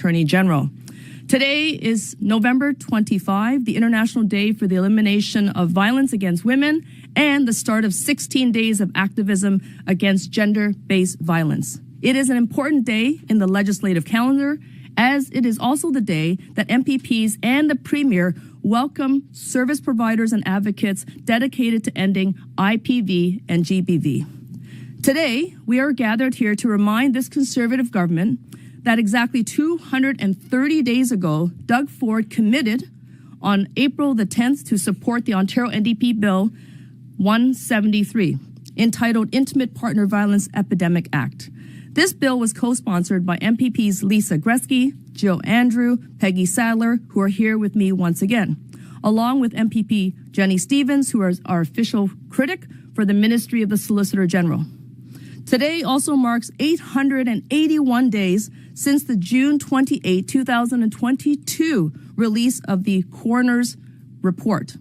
Attorney General. Today is November 25, the International Day for the Elimination of Violence Against Women, and the start of 16 days of activism against gender-based violence. It is an important day in the legislative calendar, as it is also the day that MPPs and the Premier welcome service providers and advocates dedicated to ending IPV and GBV. Today, we are gathered here to remind this Conservative government that exactly 230 days ago, Doug Ford committed on April the 10th to support the Ontario NDP Bill 173, entitled Intimate Partner Violence Epidemic Act. This bill was co-sponsored by MPPs Lisa Gretzky, Jill Andrew, Peggy Sadler, who are here with me once again, along with MPP Jenny Stevens, who is our official critic for the Ministry of the Solicitor General. Today also marks 881 days since the June 28, 2022 release of the coroner's report.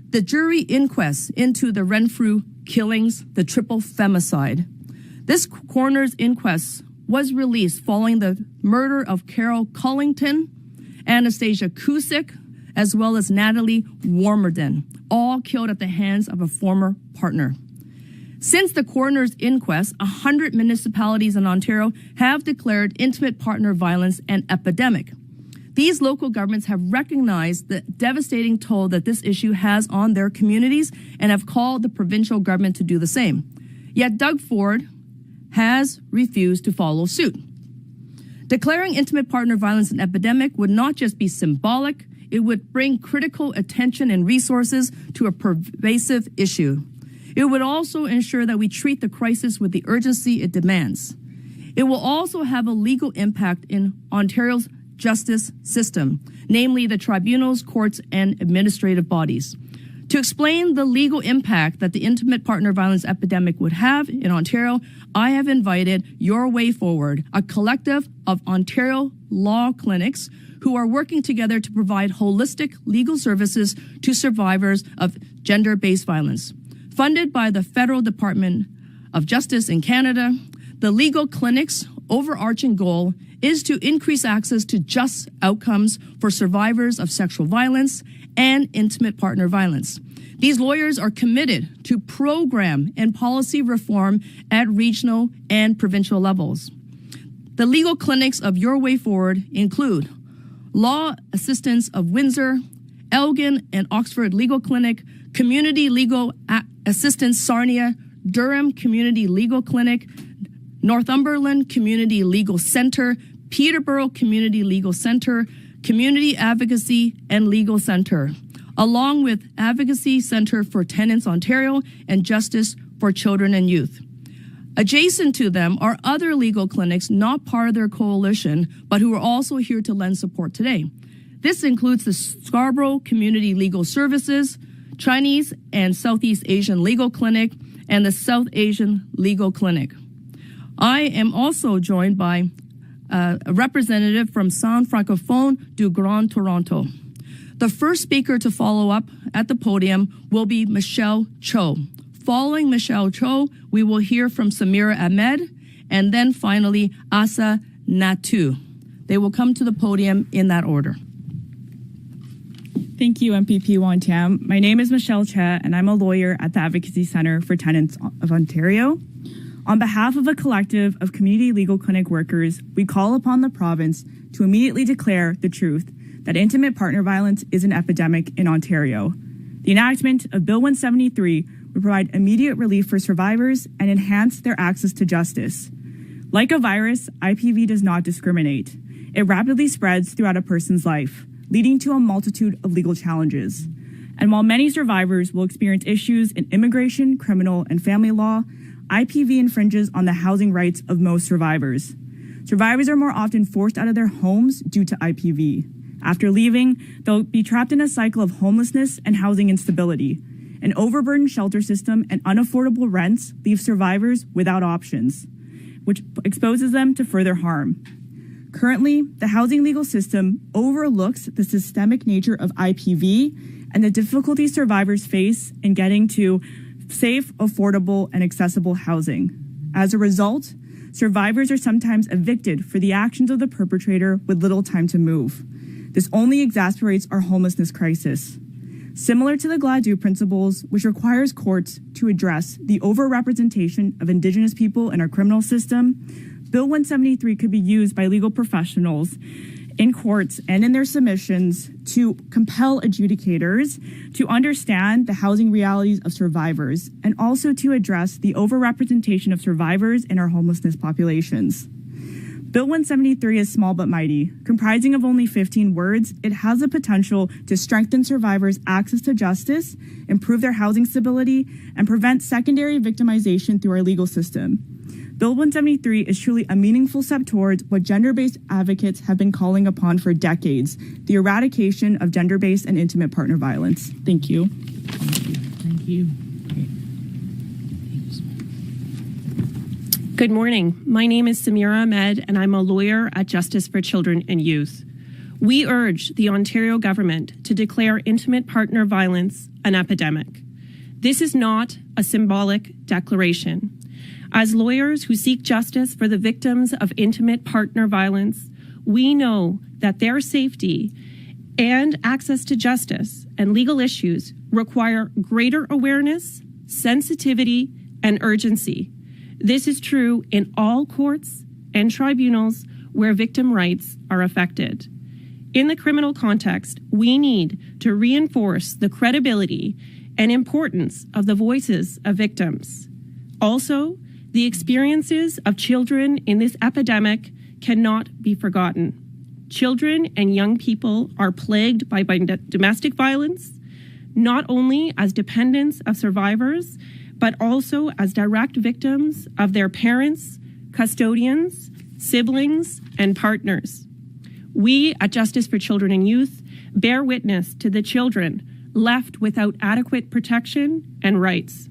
The jury inquest into the Renfrew killings, the triple femicide. This coroner's inquest was released following the murder of Carol Cullington, Anastasia Cusick, as well as Natalie Warmerdon, all killed at the hands of a former partner. Since the coroner's inquest, 100 municipalities in Ontario have declared intimate partner violence an epidemic. These local governments have recognized the devastating toll that this issue has on their communities and have called the provincial government to do the same. Yet Doug Ford has refused to follow suit. Declaring intimate partner violence an epidemic would not just be symbolic, it would bring critical attention and resources to a pervasive issue. It would also ensure that we treat the crisis with the urgency it demands. It will also have a legal impact in Ontario's justice system, namely the tribunals, courts, and administrative bodies. To explain the legal impact that the intimate partner violence epidemic would have in Ontario, I have invited Your Way Forward, a collective of Ontario law clinics who are working together to provide holistic legal services to survivors of gender-based violence. Funded by the Federal Department of Justice in Canada, the legal clinic's overarching goal is to increase access to just outcomes for survivors of sexual violence and intimate partner violence. These lawyers are committed to program and policy reform at regional and provincial levels. The legal clinics of Your Way Forward include Law Assistance of Windsor, Elgin and Oxford Legal Clinic, Community Legal Assistance Sarnia, Durham Community Legal Clinic, Northumberland Community Legal Center, Peterborough Community Legal Center, Community Advocacy and Legal Center, along with Advocacy Center for Tenants Ontario and Justice for Children and Youth. Adjacent to them are other legal clinics not part of their coalition, but who are also here to lend support today. This includes the Scarborough Community Legal Services, Chinese and Southeast Asian Legal Clinic, and the South Asian Legal Clinic. I am also joined by a representative from Centre Francophone du Grand Toronto. The first speaker to follow up at the podium will be Michelle Cho. Following Michelle Cho, we will hear from Samira Ahmed, and then finally Asa Natu. They will come to the podium in that order. Thank you, MPP Wong-Tam. My name is Michelle Chia, and I'm a lawyer at the Advocacy Center for Tenants of Ontario. On behalf of a collective of community legal clinic workers, we call upon the province to immediately declare the truth that intimate partner violence is an epidemic in Ontario. The enactment of Bill 173 would provide immediate relief for survivors and enhance their access to justice. Like a virus, IPV does not discriminate. It rapidly spreads throughout a person's life, leading to a multitude of legal challenges. And while many survivors will experience issues in immigration, criminal, and family law, IPV infringes on the housing rights of most survivors. Survivors are more often forced out of their homes due to IPV. After leaving, they'll be trapped in a cycle of homelessness and housing instability. An overburdened shelter system and unaffordable rents leave survivors without options, which exposes them to further harm. Currently, the housing legal system overlooks the systemic nature of IPV and the difficulties survivors face in getting to safe, affordable, and accessible housing. As a result, survivors are sometimes evicted for the actions of the perpetrator with little time to move. This only exacerbates our homelessness crisis. Similar to the Gladue principles, which requires courts to address the overrepresentation of Indigenous people in our criminal system, Bill 173 could be used by legal professionals in courts and in their submissions to compel adjudicators to understand the housing realities of survivors and also to address the overrepresentation of survivors in our homelessness populations. Bill 173 is small but mighty. Comprising of only 15 words, it has the potential to strengthen survivors' access to justice, improve their housing stability, and prevent secondary victimization through our legal system. Bill 173 is truly a meaningful step towards what gender-based advocates have been calling upon for decades, the eradication of gender-based and intimate partner violence. Thank you. Thank you. Good morning. My name is Samira Ahmed, and I'm a lawyer at Justice for Children and Youth. We urge the Ontario government to declare intimate partner violence an epidemic. This is not a symbolic declaration. As lawyers who seek justice for the victims of intimate partner violence, we know that their safety and access to justice and legal issues require greater awareness, sensitivity, and urgency. This is true in all courts and tribunals where victim rights are affected. In the criminal context, we need to reinforce the credibility and importance of the voices of victims. Also, the experiences of children in this epidemic cannot be forgotten. Children and young people are plagued by domestic violence, not only as dependents of survivors, but also as direct victims of their parents, custodians, siblings, and partners. We at Justice for Children and Youth bear witness to the children left without adequate protection and rights.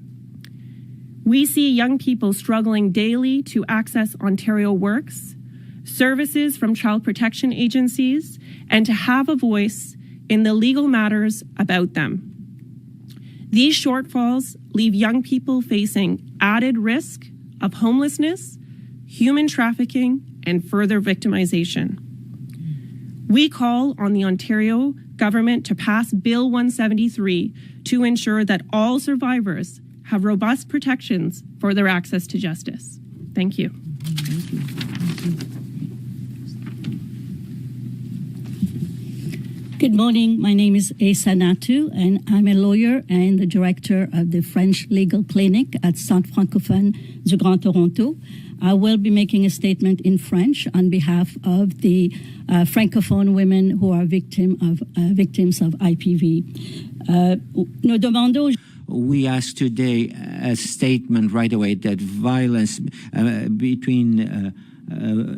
We see young people struggling daily to access Ontario Works, services from child protection agencies, and to have a voice in the legal matters about them. These shortfalls leave young people facing added risk of homelessness, human trafficking, and further victimization. We call on the Ontario government to pass Bill 173 to ensure that all survivors have robust protections for their access to justice. Thank you. Thank you. Good morning. My name is Esa Natu, and I'm a lawyer and the director of the French Legal Clinic at Centre Francophone du Grand Toronto. I will be making a statement in French on behalf of the Francophone women who are victims of IPV. Nous demandons. We ask today a statement right away that violence between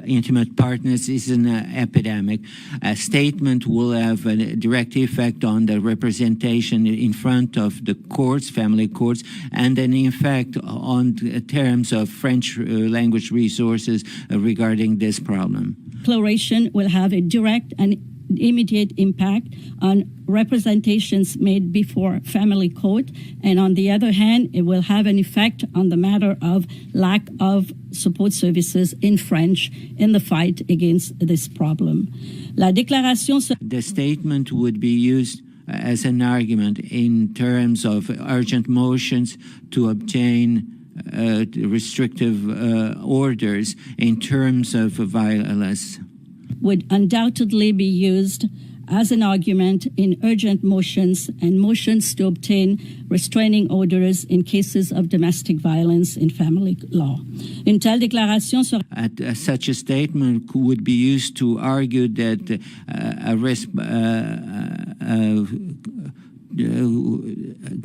intimate partners is an epidemic. A statement will have a direct effect on the representation in front of the courts, family courts, and an effect on terms of French language resources regarding this problem. Declaration will have a direct and immediate impact on representations made before family court, and on the other hand, it will have an effect on the matter of lack of support services in French in the fight against this problem. The statement would be used as an argument in terms of urgent motions to obtain restrictive orders in terms of violence. Would undoubtedly be used as an argument in urgent motions and motions to obtain restraining orders in cases of domestic violence in family law. Une telle déclaration sera such a statement would be used to argue that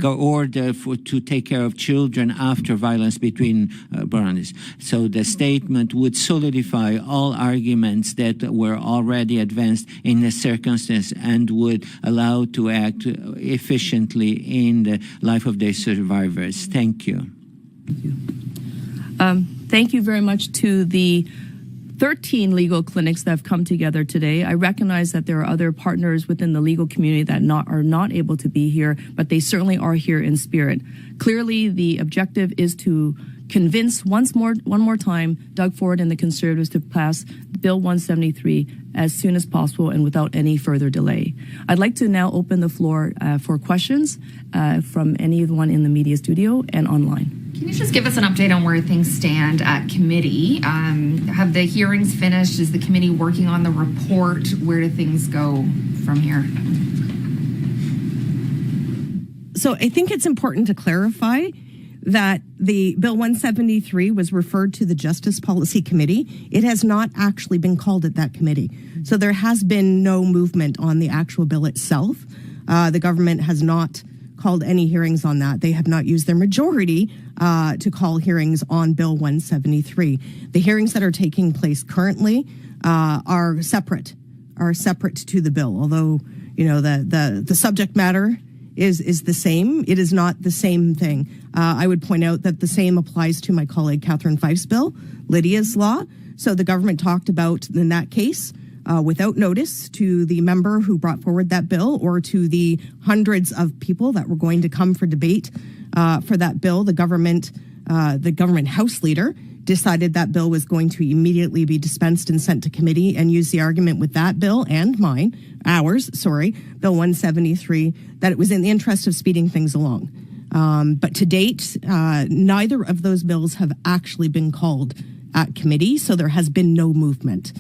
order to take care of children after violence between brothers. So the statement would solidify all arguments that were already advanced in the circumstance and would allow to act efficiently in the life of the survivors. Thank you. Thank you very much to the 13 legal clinics that have come together today. I recognize that there are other partners within the legal community that are not able to be here, but they certainly are here in spirit. Clearly, the objective is to convince one more time Doug Ford and the Conservatives to pass Bill 173 as soon as possible and without any further delay. I'd like to now open the floor for questions from anyone in the media studio and online. Can you just give us an update on where things stand at committee? Have the hearings finished? Is the committee working on the report? Where do things go from here? So I think it's important to clarify that the Bill 173 was referred to the Justice Policy Committee. It has not actually been called at that committee. So there has been no movement on the actual bill itself. The government has not called any hearings on that. They have not used their majority to call hearings on Bill 173. The hearings that are taking place currently are separate to the bill. Although, you know, the subject matter is the same. It is not the same thing. I would point out that the same applies to my colleague Catherine Fife's bill, Lydia's law. So the government talked about, in that case, without notice to the member who brought forward that bill or to the hundreds of people that were going to come for debate for that bill, the government House leader decided that bill was going to immediately be dispensed and sent to committee and used the argument with that bill and Bill 173, that it was in the interest of speeding things along. But to date, neither of those bills have actually been called at committee, so there has been no movement.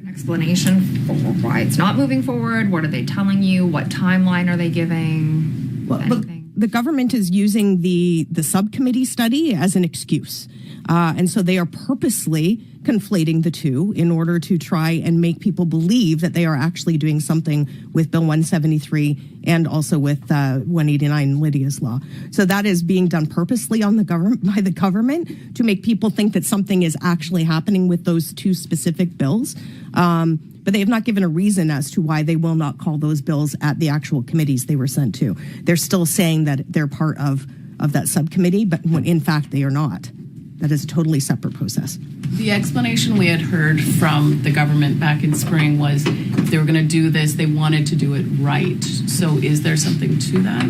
Explanation for why it's not moving forward? What are they telling you? What timeline are they giving? Well, the government is using the subcommittee study as an excuse. And so they are purposely conflating the two in order to try and make people believe that they are actually doing something with Bill 173 and also with 189, Lydia's law. So that is being done purposely by the government to make people think that something is actually happening with those two specific bills. But they have not given a reason as to why they will not call those bills at the actual committees they were sent to. They're still saying that they're part of that subcommittee, but when in fact they are not. That is a totally separate process. The explanation we had heard from the government back in spring was if they were going to do this, they wanted to do it right. So is there something to that?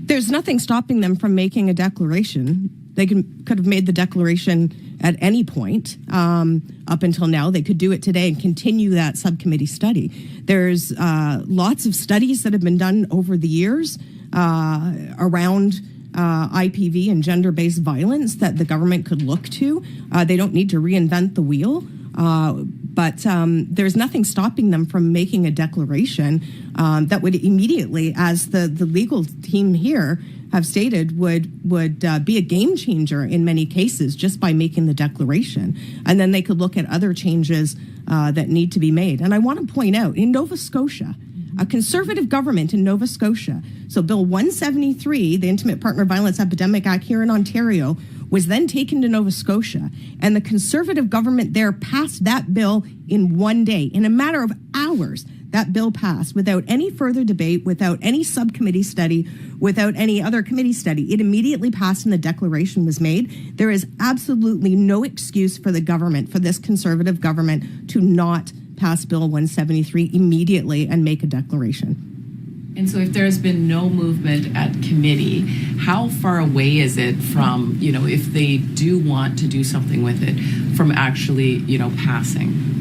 There's nothing stopping them from making a declaration. They could have made the declaration at any point up until now. They could do it today and continue that subcommittee study. There's lots of studies that have been done over the years around IPV and gender-based violence that the government could look to. They don't need to reinvent the wheel, but there's nothing stopping them from making a declaration that would immediately, as the legal team here have stated, would be a game changer in many cases just by making the declaration. And then they could look at other changes that need to be made. And I want to point out, in Nova Scotia, a conservative government in Nova Scotia. So Bill 173, the Intimate Partner Violence Epidemic Act here in Ontario, was then taken to Nova Scotia. And the conservative government there passed that bill in one day. In a matter of hours, that bill passed without any further debate, without any subcommittee study, without any other committee study. It immediately passed and the declaration was made. There is absolutely no excuse for the government, for this conservative government, to not pass Bill 173 immediately and make a declaration. And so if there's been no movement at committee, how far away is it from, if they do want to do something with it, from actually, passing?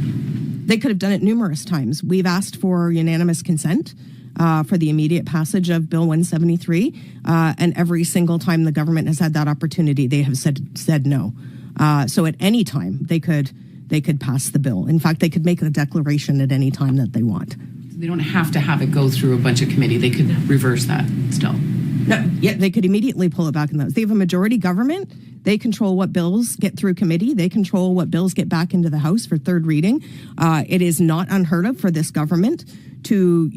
They could have done it numerous times. We've asked for unanimous consent for the immediate passage of Bill 173, and every single time the government has had that opportunity, they have said no. So at any time, they could pass the bill. In fact, they could make a declaration at any time that they want. They don't have to have it go through a bunch of committee. They could reverse that still. No, yeah, they could immediately pull it back in those. They have a majority government. They control what bills get through committee. They control what bills get back into the House for third reading. It is not unheard of for this government to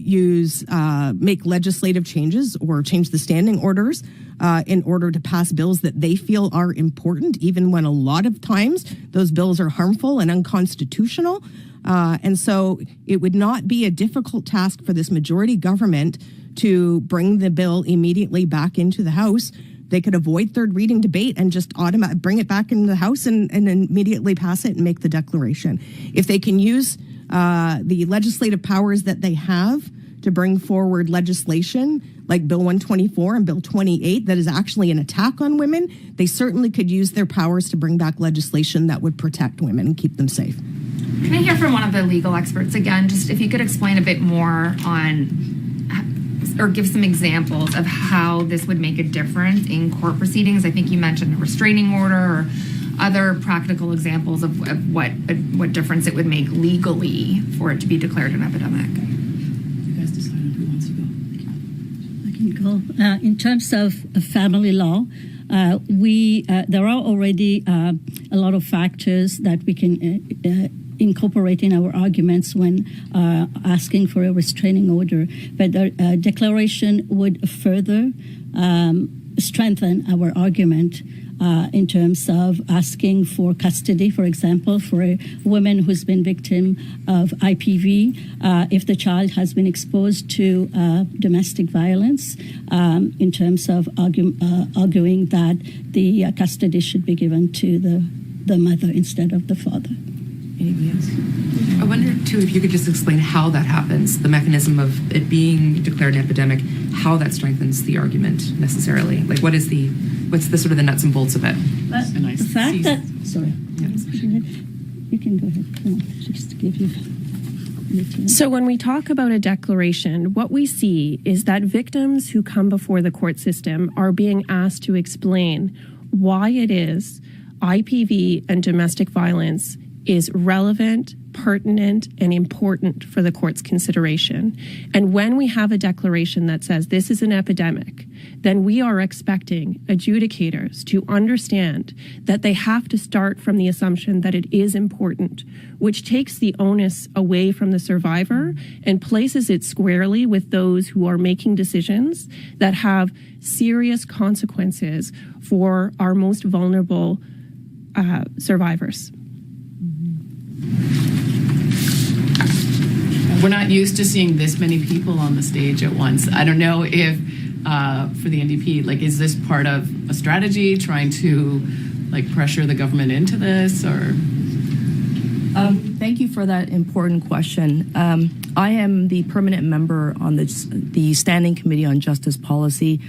make legislative changes or change the standing orders in order to pass bills that they feel are important, even when a lot of times those bills are harmful and unconstitutional. And so it would not be a difficult task for this majority government to bring the bill immediately back into the House. They could avoid third reading debate and just bring it back into the House and immediately pass it and make the declaration. If they can use the legislative powers that they have to bring forward legislation like Bill 124 and Bill 28 that is actually an attack on women, they certainly could use their powers to bring back legislation that would protect women and keep them safe. Can I hear from one of the legal experts again? Just if you could explain a bit more on, or give some examples of how this would make a difference in court proceedings. I think you mentioned a restraining order or other practical examples of what difference it would make legally for it to be declared an epidemic. You guys decide on who wants to go. I can go. In terms of family law, there are already a lot of factors that we can incorporate in our arguments when asking for a restraining order. But the declaration would further strengthen our argument in terms of asking for custody, for example, for a woman who's been victim of IPV, if the child has been exposed to domestic violence, in terms of arguing that the custody should be given to the mother instead of the father. Anybody else? I wonder, too, if you could just explain how that happens, the mechanism of it being declared an epidemic, how that strengthens the argument necessarily. Like, what's the sort of the nuts and bolts of it? The fact that, sorry, you can go ahead. No, just to give you. So when we talk about a declaration, what we see is that victims who come before the court system are being asked to explain why it is IPV and domestic violence is relevant, pertinent, and important for the court's consideration. And when we have a declaration that says this is an epidemic, then we are expecting adjudicators to understand that they have to start from the assumption that it is important, which takes the onus away from the survivor and places it squarely with those who are making decisions that have serious consequences for our most vulnerable survivors. We're not used to seeing this many people on the stage at once. I don't know if for the NDP, like, is this part of a strategy trying to like pressure the government into this, or? Thank you for that important question. I am the permanent member on the Standing Committee on Justice Policy.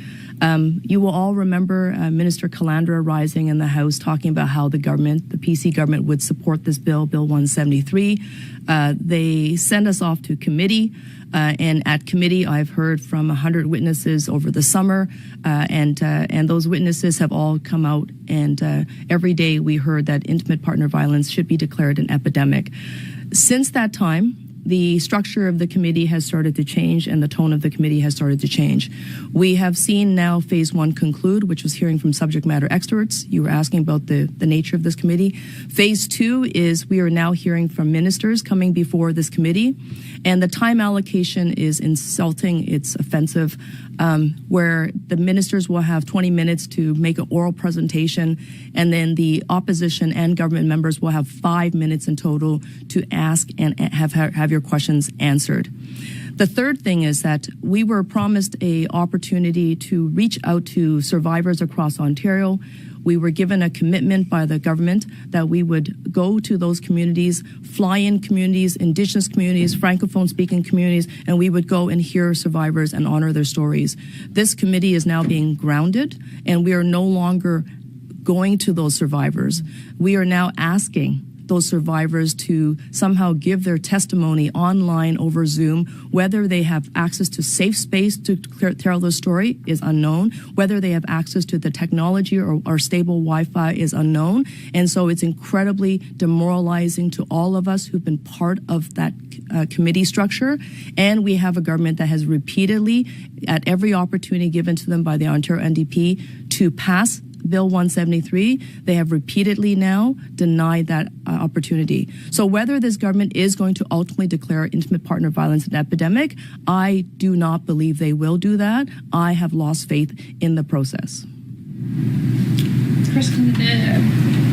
You will all remember Minister Calandra rising in the House talking about how the government, the PC government, would support this bill, Bill 173. They send us off to committee, and at committee I've heard from 100 witnesses over the summer, and those witnesses have all come out, and every day we heard that intimate partner violence should be declared an epidemic. Since that time, the structure of the committee has started to change and the tone of the committee has started to change. We have seen now phase one conclude, which was hearing from subject matter experts. You were asking about the nature of this committee. Phase two is we are now hearing from ministers coming before this committee, and the time allocation is insulting, it's offensive, where the ministers will have 20 minutes to make an oral presentation, and then the opposition and government members will have 5 minutes in total to ask and have your questions answered. The third thing is that we were promised an opportunity to reach out to survivors across Ontario. We were given a commitment by the government that we would go to those communities, fly-in communities, Indigenous communities, Francophone-speaking communities, and we would go and hear survivors and honor their stories. This committee is now being grounded, and we are no longer going to those survivors. We are now asking those survivors to somehow give their testimony online over Zoom. Whether they have access to safe space to tell their story is unknown. Whether they have access to the technology or stable Wi-Fi is unknown. And so it's incredibly demoralizing to all of us who've been part of that committee structure. And we have a government that has repeatedly, at every opportunity given to them by the Ontario NDP, to pass Bill 173, they have repeatedly now denied that opportunity. So whether this government is going to ultimately declare intimate partner violence an epidemic, I do not believe they will do that. I have lost faith in the process. Kristen,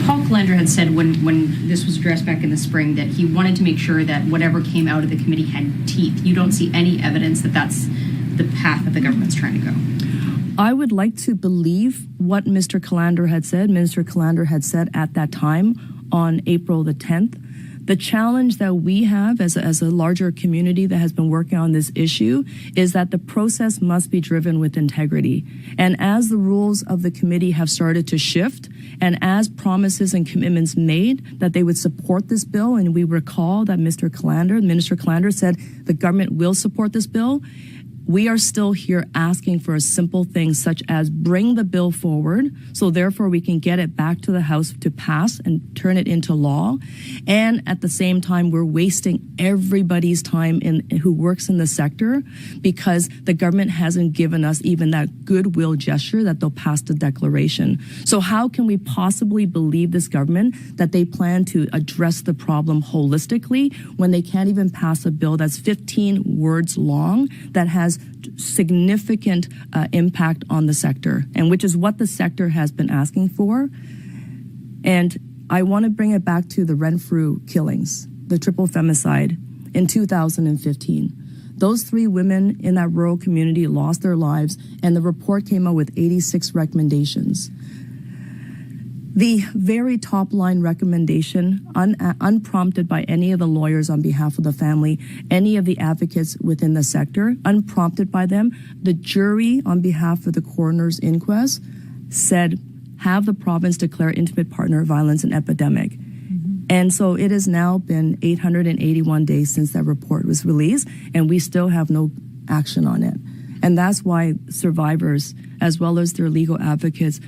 Paul Calandra had said when this was addressed back in the spring that he wanted to make sure that whatever came out of the committee had teeth. You don't see any evidence that that's the path that the government's trying to go. I would like to believe what Mr. Calandra had said. Minister Calandra had said at that time on April the 10th The challenge that we have as a larger community that has been working on this issue is that the process must be driven with integrity. And as the rules of the committee have started to shift, and as promises and commitments made that they would support this bill, and we recall that Minister Callander said the government will support this bill, we are still here asking for a simple thing such as bring the bill forward so therefore we can get it back to the House to pass and turn it into law. And at the same time, we're wasting everybody's time who works in the sector because the government hasn't given us even that goodwill gesture that they'll pass the declaration. So how can we possibly believe this government that they plan to address the problem holistically when they can't even pass a bill that's 15 words long that has significant impact on the sector, and which is what the sector has been asking for. And I want to bring it back to the Renfrew killings, the triple femicide in 2015. Those 3 women in that rural community lost their lives, and the report came out with 86 recommendations. The very top line recommendation, unprompted by any of the lawyers on behalf of the family, any of the advocates within the sector, unprompted by them, the jury on behalf of the coroner's inquest said, have the province declare intimate partner violence an epidemic. And so it has now been 881 days since that report was released, and we still have no action on it. And that's why survivors, as well as their legal advocates,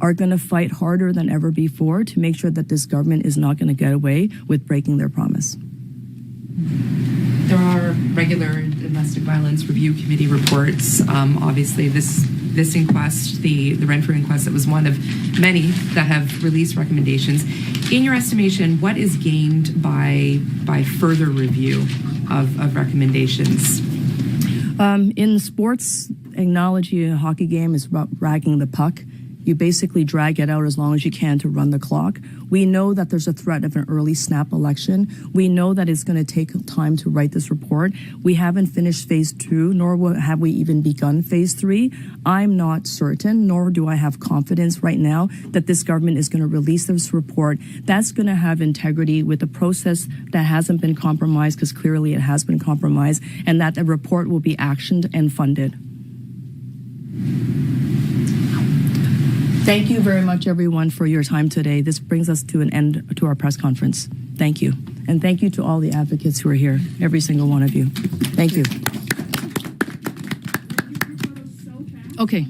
are going to fight harder than ever before to make sure that this government is not going to get away with breaking their promise. There are regular domestic violence review committee reports. Obviously, this inquest, the Renfrew inquest, that was one of many that have released recommendations. In your estimation, what is gained by further review of recommendations? In sports, analogy in a hockey game is about dragging the puck. You basically drag it out as long as you can to run the clock. We know that there's a threat of an early snap election. We know that it's going to take time to write this report. We haven't finished phase 2, nor have we even begun phase 3. I'm not certain, nor do I have confidence right now that this government is going to release this report. That's going to have integrity with a process that hasn't been compromised, because clearly it has been compromised, and that the report will be actioned and funded. Thank you very much, everyone, for your time today. This brings us to an end to our press conference. Thank you. And thank you to all the advocates who are here, every single one of you. Thank you. Okay.